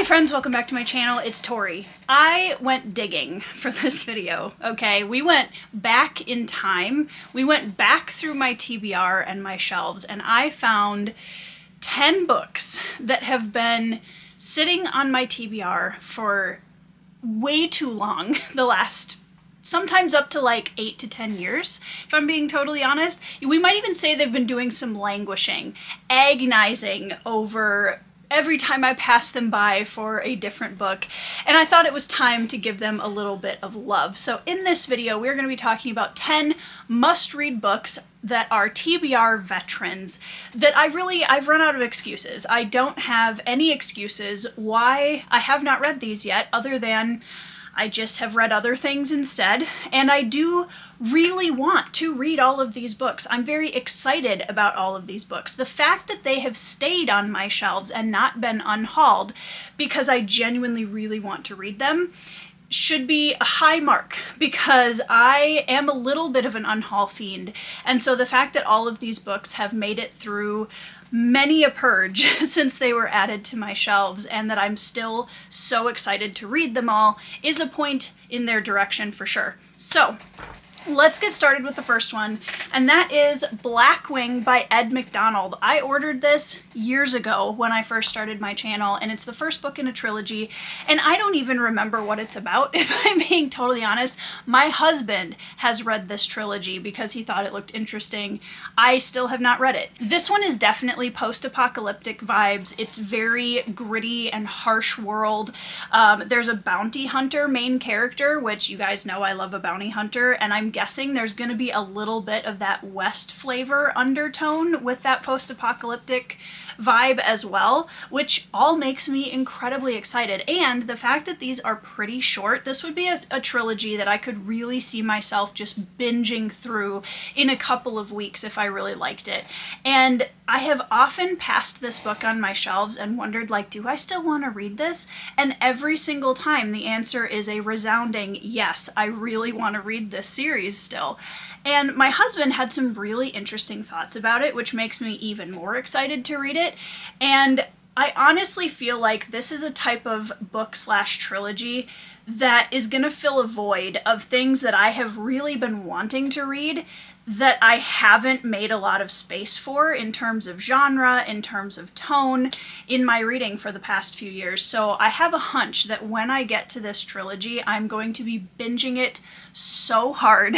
Hey friends, welcome back to my channel. It's Tori. I went digging for this video, okay? We went back in time. We went back through my TBR and my shelves, and I found 10 books that have been sitting on my TBR for way too long, the last sometimes up to like 8 to 10 years, if I'm being totally honest. We might even say they've been doing some languishing, agonizing over every time I pass them by for a different book, and I thought it was time to give them a little bit of love. So in this video, we're going to be talking about 10 must-read books that are TBR veterans that I've run out of excuses. I don't have any excuses why I have not read these yet, other than I just have read other things instead, and I do really want to read all of these books. I'm very excited about all of these books. The fact that they have stayed on my shelves and not been unhauled because I genuinely really want to read them should be a high mark, because I am a little bit of an unhaul fiend, and so the fact that all of these books have made it through many a purge since they were added to my shelves, and that I'm still so excited to read them all, is a point in their direction for sure. So let's get started with the first one, and that is Blackwing by Ed McDonald. I ordered this years ago when I first started my channel, and it's the first book in a trilogy, and I don't even remember what it's about, if I'm being totally honest. My husband has read this trilogy because he thought it looked interesting. I still have not read it. This one is definitely post-apocalyptic vibes. It's very gritty and harsh world. There's a bounty hunter main character, which you guys know I love a bounty hunter, and I'm guessing there's going to be a little bit of that West flavor undertone with that post-apocalyptic vibe as well, which all makes me incredibly excited. And the fact that these are pretty short, this would be a trilogy that I could really see myself just binging through in a couple of weeks if I really liked it. And I have often passed this book on my shelves and wondered, like, do I still want to read this? And every single time the answer is a resounding yes, I really want to read this series still. And my husband had some really interesting thoughts about it, which makes me even more excited to read it. And I honestly feel like this is a type of book/trilogy that is going to fill a void of things that I have really been wanting to read that I haven't made a lot of space for in terms of genre, in terms of tone, in my reading for the past few years. So I have a hunch that when I get to this trilogy, I'm going to be binging it so hard,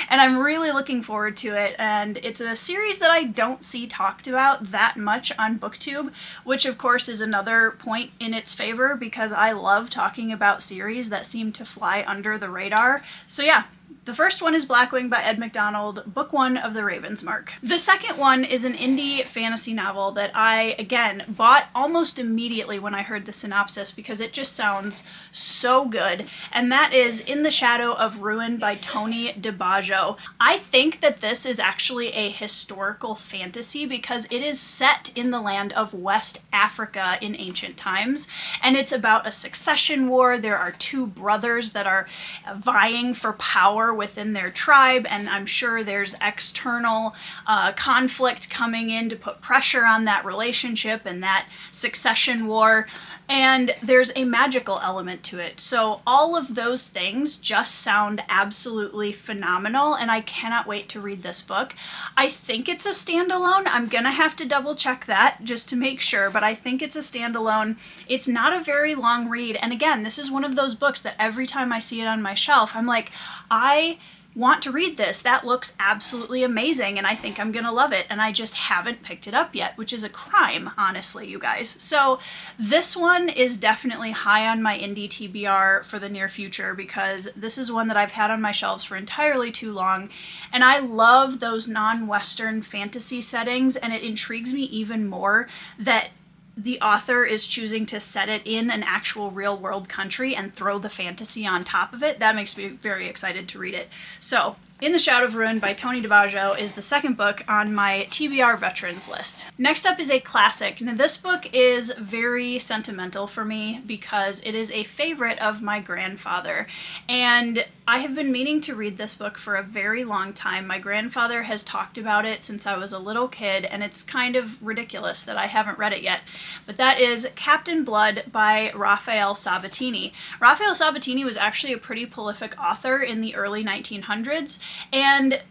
and I'm really looking forward to it. And it's a series that I don't see talked about that much on BookTube, which of course is another point in its favor, because I love talking about series that seem to fly under the radar. So yeah, the first one is Blackwing by Ed McDonald, book 1 of the Ravensmark. The second one is an indie fantasy novel that I, again, bought almost immediately when I heard the synopsis because it just sounds so good, and that is In the Shadow of Ruin by Tony DiBaggio. I think that this is actually a historical fantasy because it is set in the land of West Africa in ancient times, and it's about a succession war. There are two brothers that are vying for power within their tribe, and I'm sure there's external conflict coming in to put pressure on that relationship and that succession war, and there's a magical element to it. So all of those things just sound absolutely phenomenal, and I cannot wait to read this book. I think it's a standalone. I'm gonna have to double check that just to make sure, but I think it's a standalone. It's not a very long read, and again, this is one of those books that every time I see it on my shelf, I'm like, I want to read this. That looks absolutely amazing, and I think I'm gonna love it, and I just haven't picked it up yet, which is a crime, honestly, you guys. So this one is definitely high on my indie TBR for the near future, because this is one that I've had on my shelves for entirely too long, and I love those non-Western fantasy settings, and it intrigues me even more that the author is choosing to set it in an actual real-world country and throw the fantasy on top of it. That makes me very excited to read it. So In the Shadow of Ruin by Tony DiBaggio is the second book on my TBR Veterans list. Next up is a classic. Now, this book is very sentimental for me because it is a favorite of my grandfather, and I have been meaning to read this book for a very long time. My grandfather has talked about it since I was a little kid, and it's kind of ridiculous that I haven't read it yet. But that is Captain Blood by Raphael Sabatini. Raphael Sabatini was actually a pretty prolific author in the early 1900s, and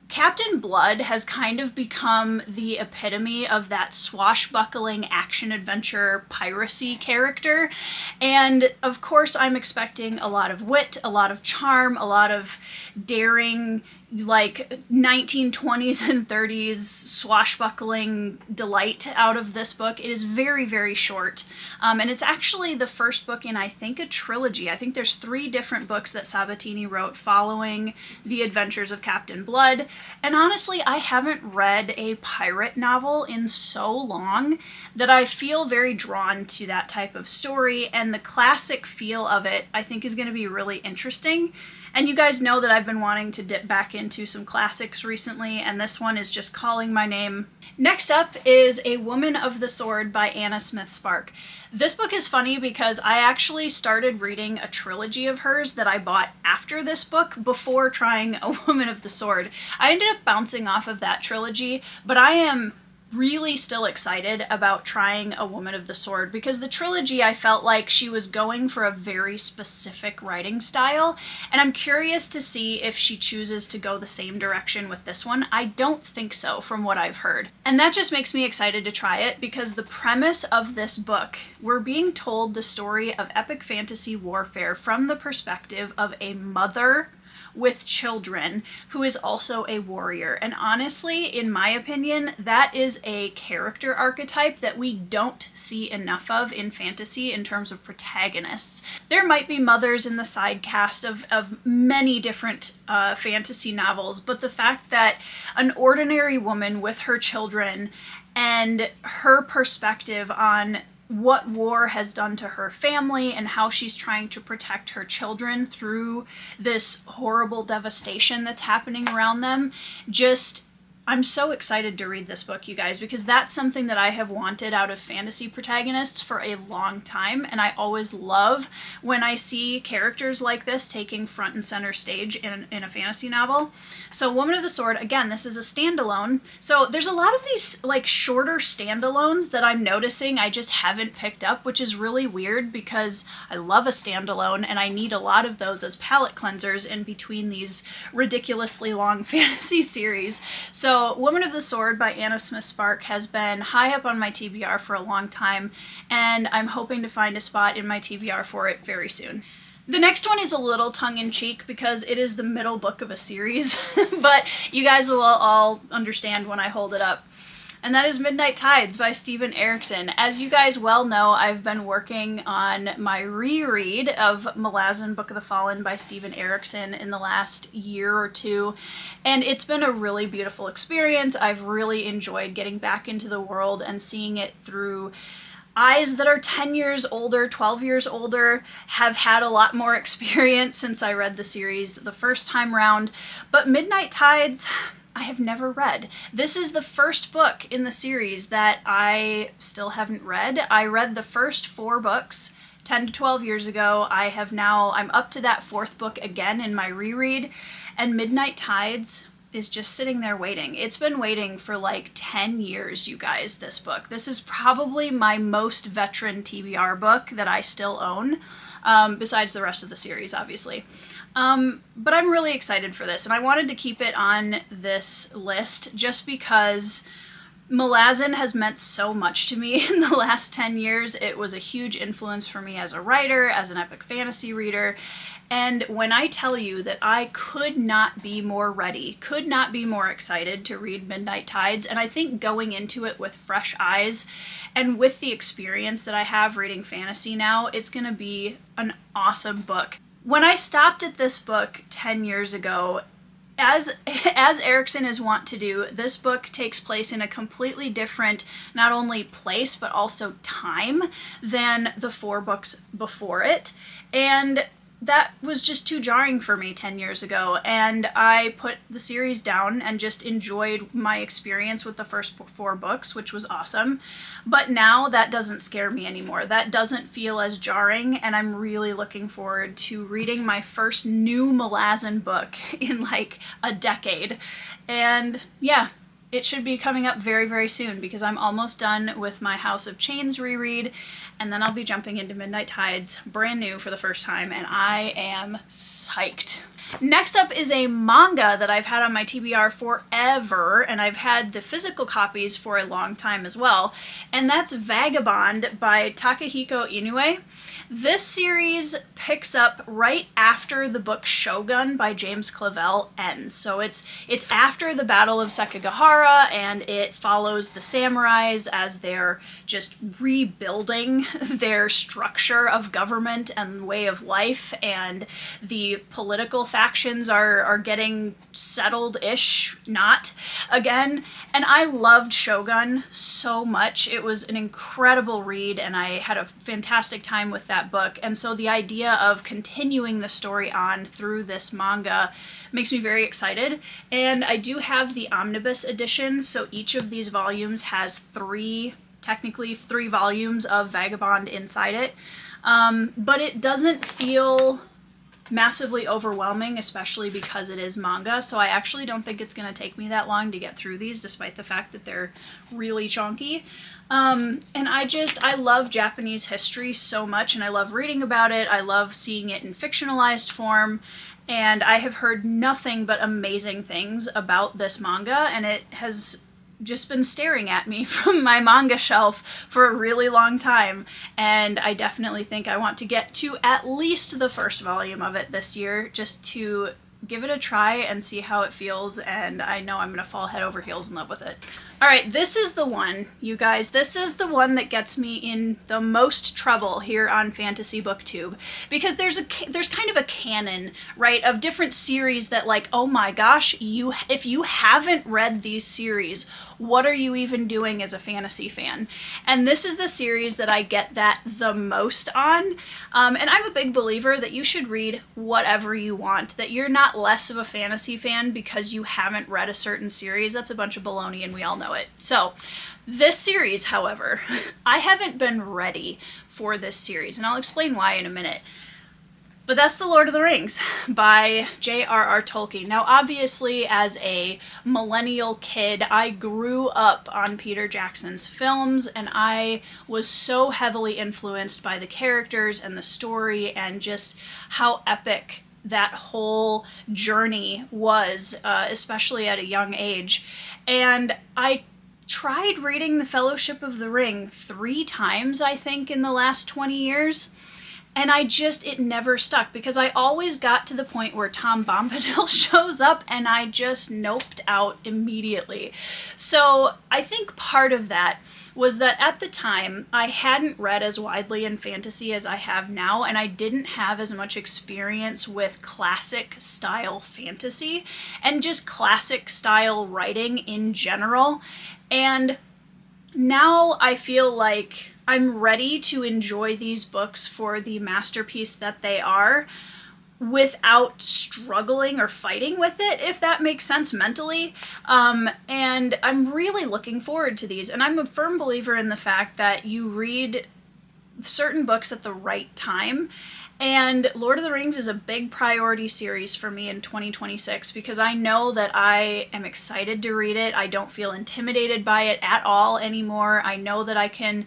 Captain Blood has kind of become the epitome of that swashbuckling action-adventure piracy character. And of course I'm expecting a lot of wit, a lot of charm, a lot of daring, like 1920s and 30s swashbuckling delight out of this book. It is very, very short. And it's actually the first book in, I think, a trilogy. I think there's 3 different books that Sabatini wrote following the adventures of Captain Blood. And honestly, I haven't read a pirate novel in so long that I feel very drawn to that type of story, and the classic feel of it I think is going to be really interesting. And you guys know that I've been wanting to dip back into some classics recently, and this one is just calling my name. Next up is A Woman of the Sword by Anna Smith Spark. This book is funny because I actually started reading a trilogy of hers that I bought after this book before trying A Woman of the Sword. I ended up bouncing off of that trilogy, but I am really still excited about trying A Woman of the Sword because the trilogy, I felt like she was going for a very specific writing style, and I'm curious to see if she chooses to go the same direction with this one. I don't think so from what I've heard. And that just makes me excited to try it because the premise of this book, we're being told the story of epic fantasy warfare from the perspective of a mother with children who is also a warrior. And honestly, in my opinion, that is a character archetype that we don't see enough of in fantasy in terms of protagonists. There might be mothers in the side cast of many different fantasy novels, but the fact that an ordinary woman with her children and her perspective on what war has done to her family and how she's trying to protect her children through this horrible devastation that's happening around them. I'm so excited to read this book, you guys, because that's something that I have wanted out of fantasy protagonists for a long time, and I always love when I see characters like this taking front and center stage in a fantasy novel. So Woman of the Sword, again, this is a standalone. So there's a lot of these like shorter standalones that I'm noticing I just haven't picked up, which is really weird because I love a standalone and I need a lot of those as palate cleansers in between these ridiculously long fantasy series. So Woman of the Sword by Anna Smith Spark has been high up on my TBR for a long time, and I'm hoping to find a spot in my TBR for it very soon. The next one is a little tongue-in-cheek because it is the middle book of a series, but you guys will all understand when I hold it up. And that is Midnight Tides by Steven Erikson. As you guys well know, I've been working on my reread of Malazan Book of the Fallen by Steven Erikson in the last year or two, and it's been a really beautiful experience. I've really enjoyed getting back into the world and seeing it through eyes that are 10 years older, 12 years older, have had a lot more experience since I read the series the first time round. But Midnight Tides, I have never read. This is the first book in the series that I still haven't read. I read the first 4 books 10 to 12 years ago. I'm up to that 4th book again in my reread, and Midnight Tides is just sitting there waiting. It's been waiting for like 10 years, you guys, this book. This is probably my most veteran TBR book that I still own, besides the rest of the series, obviously. But I'm really excited for this, and I wanted to keep it on this list just because Malazan has meant so much to me in the last 10 years. It was a huge influence for me as a writer, as an epic fantasy reader, and when I tell you that I could not be more ready, could not be more excited to read Midnight Tides, and I think going into it with fresh eyes and with the experience that I have reading fantasy now, it's going to be an awesome book. When I stopped at this book 10 years ago, as Erikson is wont to do, this book takes place in a completely different, not only place, but also time than the 4 books before it. And that was just too jarring for me 10 years ago, and I put the series down and just enjoyed my experience with the first 4 books, which was awesome. But now that doesn't scare me anymore. That doesn't feel as jarring, and I'm really looking forward to reading my first new Malazan book in like a decade. And yeah, it should be coming up very, very soon because I'm almost done with my House of Chains reread, and then I'll be jumping into Midnight Tides brand new for the first time, and I am psyched. Next up is a manga that I've had on my TBR forever, and I've had the physical copies for a long time as well, and that's Vagabond by Takahiko Inoue. This series picks up right after the book Shogun by James Clavell ends. So it's after the Battle of Sekigahara, and it follows the samurais as they're just rebuilding their structure of government and way of life, and the political factions are getting settled-ish, not again. And I loved Shogun so much. It was an incredible read, and I had a fantastic time with that book. And so the idea of continuing the story on through this manga makes me very excited. And I do have the omnibus edition, so each of these volumes has technically three volumes of Vagabond inside it. But it doesn't feel massively overwhelming, especially because it is manga, so I actually don't think it's going to take me that long to get through these, despite the fact that they're really chunky. And I love Japanese history so much, and I love reading about it. I love seeing it in fictionalized form, and I have heard nothing but amazing things about this manga, and it has just been staring at me from my manga shelf for a really long time, and I definitely think I want to get to at least the first volume of it this year, just to give it a try and see how it feels, and I know I'm gonna fall head over heels in love with it. Alright, this is the one, you guys. This is the one that gets me in the most trouble here on Fantasy BookTube, because there's kind of a canon, right, of different series that, like, oh my gosh, if you haven't read these series, what are you even doing as a fantasy fan? And this is the series that I get that the most on. And I'm a big believer that you should read whatever you want, that you're not less of a fantasy fan because you haven't read a certain series. That's a bunch of baloney, and we all know it. So this series, however, I haven't been ready for this series, and I'll explain why in a minute. But that's The Lord of the Rings by J.R.R. Tolkien. Now, obviously, as a millennial kid, I grew up on Peter Jackson's films, and I was so heavily influenced by the characters and the story and just how epic that whole journey was, especially at a young age. And I tried reading The Fellowship of the Ring 3 times, I think, in the last 20 years. And it never stuck, because I always got to the point where Tom Bombadil shows up and I just noped out immediately. So I think part of that was that at the time I hadn't read as widely in fantasy as I have now, and I didn't have as much experience with classic style fantasy and just classic style writing in general. And now I feel like I'm ready to enjoy these books for the masterpiece that they are, without struggling or fighting with it, if that makes sense mentally. And I'm really looking forward to these. And I'm a firm believer in the fact that you read certain books at the right time. And Lord of the Rings is a big priority series for me in 2026, because I know that I am excited to read it. I don't feel intimidated by it at all anymore. I know that I can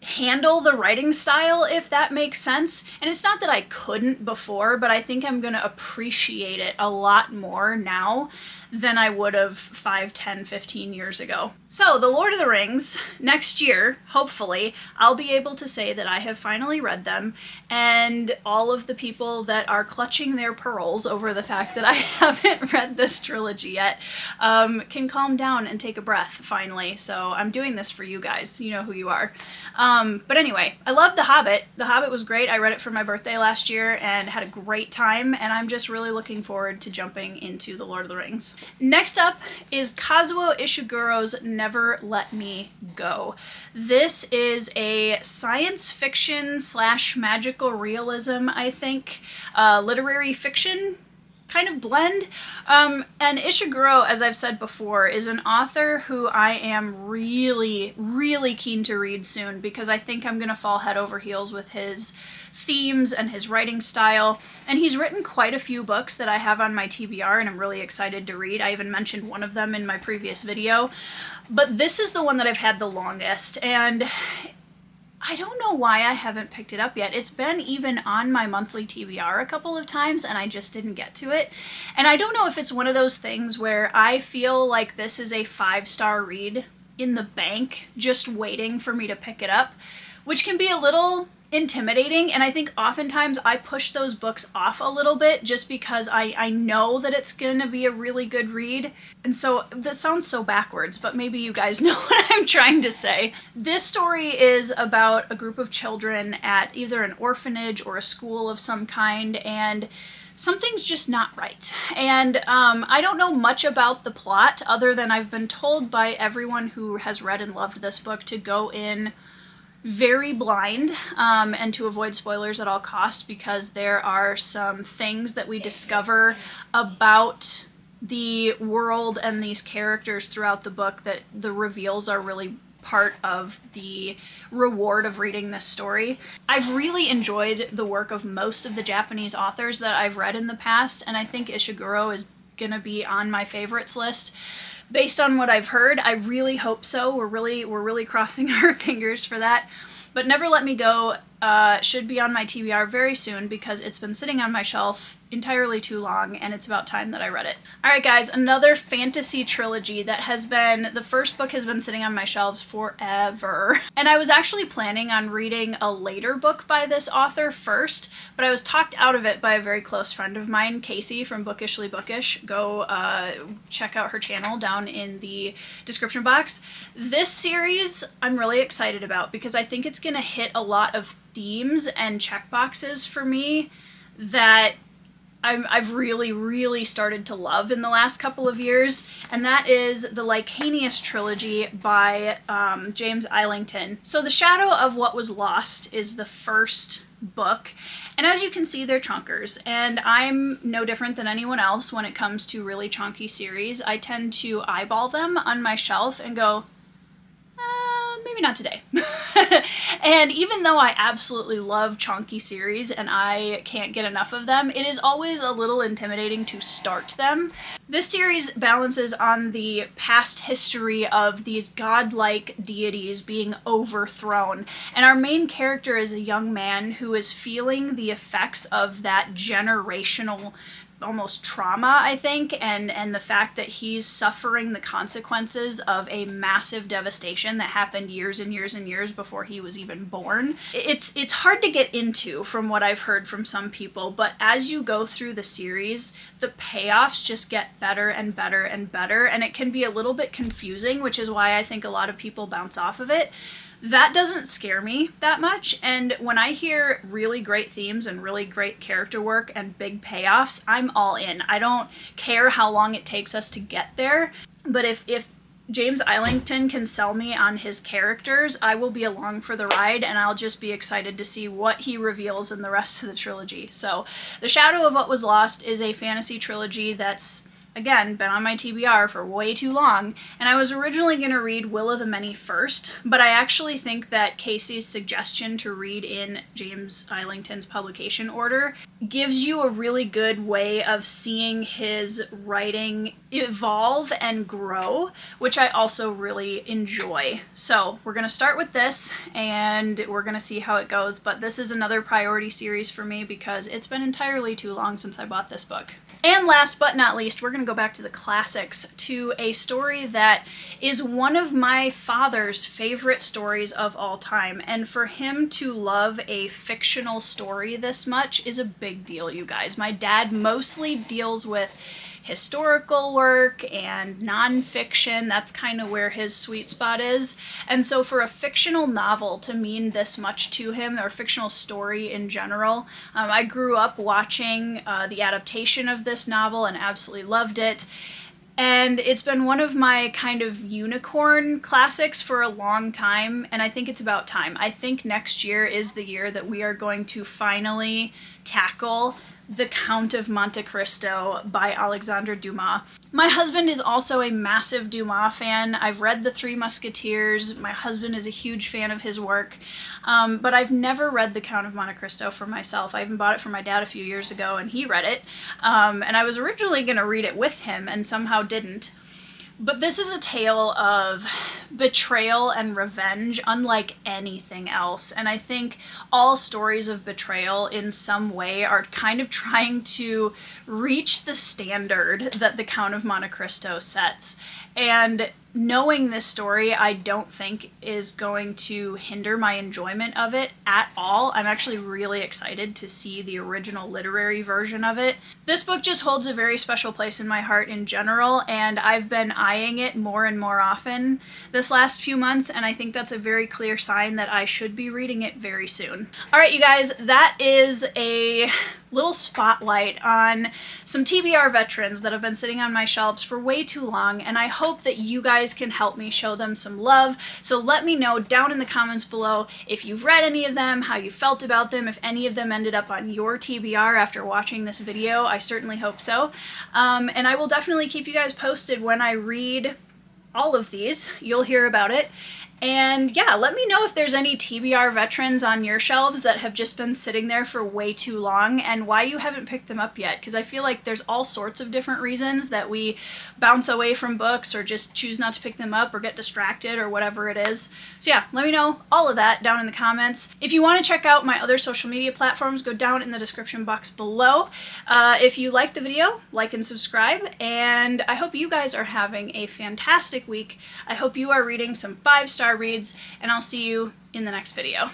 handle the writing style, if that makes sense. And it's not that I couldn't before, but I think I'm going to appreciate it a lot more now than I would have 5, 10, 15 years ago. So, The Lord of the Rings, next year, hopefully, I'll be able to say that I have finally read them, and all of the people that are clutching their pearls over the fact that I haven't read this trilogy yet can calm down and take a breath, finally. So I'm doing this for you guys. You know who you are. But anyway, I love The Hobbit. The Hobbit was great. I read it for my birthday last year and had a great time, and I'm just really looking forward to jumping into The Lord of the Rings. Next up is Kazuo Ishiguro's Never Let Me Go. This is a science fiction / magical realism, I think, literary fiction kind of blend. And Ishiguro, as I've said before, is an author who I am really, really keen to read soon, because I think I'm going to fall head over heels with his themes and his writing style. And he's written quite a few books that I have on my TBR and I'm really excited to read. I even mentioned one of them in my previous video. But this is the one that I've had the longest, and I don't know why I haven't picked it up yet. It's been even on my monthly TBR a couple of times and I just didn't get to it. And I don't know if it's one of those things where I feel like this is a 5-star read in the bank, just waiting for me to pick it up, which can be a little intimidating. And I think oftentimes I push those books off a little bit just because I know that it's going to be a really good read. And so this sounds so backwards, but maybe you guys know what I'm trying to say. This story is about a group of children at either an orphanage or a school of some kind, and something's just not right. And I don't know much about the plot other than I've been told by everyone who has read and loved this book to go in very blind and to avoid spoilers at all costs, because there are some things that we discover about the world and these characters throughout the book that the reveals are really part of the reward of reading this story. I've really enjoyed the work of most of the Japanese authors that I've read in the past, and I think Ishiguro is gonna be on my favorites list. Based on what I've heard, I really hope so. We're really crossing our fingers for that. But Never Let Me Go should be on my TBR very soon, because it's been sitting on my shelf entirely too long, and it's about time that I read it. Alright guys, another fantasy trilogy that the first book has been sitting on my shelves forever. And I was actually planning on reading a later book by this author first, but I was talked out of it by a very close friend of mine, Casey from Bookishly Bookish. Go check out her channel down in the description box. This series I'm really excited about, because I think it's gonna hit a lot of themes and checkboxes for me that I've really started to love in the last couple of years, and that is the Licanius trilogy by James Islington. So The Shadow of What Was Lost is the first book, and as you can see, they're chunkers, and I'm no different than anyone else when it comes to really chunky series. I tend to eyeball them on my shelf and go, maybe not today. And even though I absolutely love chunky series and I can't get enough of them, it is always a little intimidating to start them. This series balances on the past history of these godlike deities being overthrown, and our main character is a young man who is feeling the effects of that generational almost trauma, I think, and the fact that he's suffering the consequences of a massive devastation that happened years and years and years before he was even born. It's hard to get into from what I've heard from some people, but as you go through the series, the payoffs just get better and better and better, and it can be a little bit confusing, which is why I think a lot of people bounce off of it. That doesn't scare me that much, and when I hear really great themes and really great character work and big payoffs, I'm all in. I don't care how long it takes us to get there, but if James Islington can sell me on his characters, I will be along for the ride, and I'll just be excited to see what he reveals in the rest of the trilogy. So, The Shadow of What Was Lost is a fantasy trilogy that's, again, been on my TBR for way too long, and I was originally going to read Will of the Many first, but I actually think that Casey's suggestion to read in James Islington's publication order gives you a really good way of seeing his writing evolve and grow, which I also really enjoy. So we're going to start with this, and we're going to see how it goes, but this is another priority series for me because it's been entirely too long since I bought this book. And last but not least, we're going to go back to the classics, to a story that is one of my father's favorite stories of all time. And for him to love a fictional story this much is a big deal, you guys. My dad mostly deals with historical work and nonfiction. That's kind of where his sweet spot is. And so for a fictional novel to mean this much to him, or a fictional story in general, I grew up watching the adaptation of this novel and absolutely loved it. And it's been one of my kind of unicorn classics for a long time, and I think it's about time. I think next year is the year that we are going to finally tackle The Count of Monte Cristo by Alexandre Dumas. My husband is also a massive Dumas fan. I've read The Three Musketeers. My husband is a huge fan of his work, but I've never read The Count of Monte Cristo for myself. I even bought it for my dad a few years ago, and he read it, and I was originally going to read it with him and somehow didn't. But this is a tale of betrayal and revenge unlike anything else. And I think all stories of betrayal in some way are kind of trying to reach the standard that the Count of Monte Cristo sets. And knowing this story, I don't think is going to hinder my enjoyment of it at all. I'm actually really excited to see the original literary version of it. This book just holds a very special place in my heart in general, and I've been eyeing it more and more often this last few months, and I think that's a very clear sign that I should be reading it very soon. All right, you guys, that is a little spotlight on some TBR veterans that have been sitting on my shelves for way too long, and I hope that you guys can help me show them some love. So let me know down in the comments below if you've read any of them, how you felt about them, if any of them ended up on your TBR after watching this video. I certainly hope so. And I will definitely keep you guys posted when I read all of these. You'll hear about it. And yeah, let me know if there's any TBR veterans on your shelves that have just been sitting there for way too long and why you haven't picked them up yet, because I feel like there's all sorts of different reasons that we bounce away from books or just choose not to pick them up or get distracted or whatever it is. So yeah, let me know all of that down in the comments. If you want to check out my other social media platforms, go down in the description box below. If you liked the video, like and subscribe, and I hope you guys are having a fantastic week. I hope you are reading some 5-star reads, and I'll see you in the next video.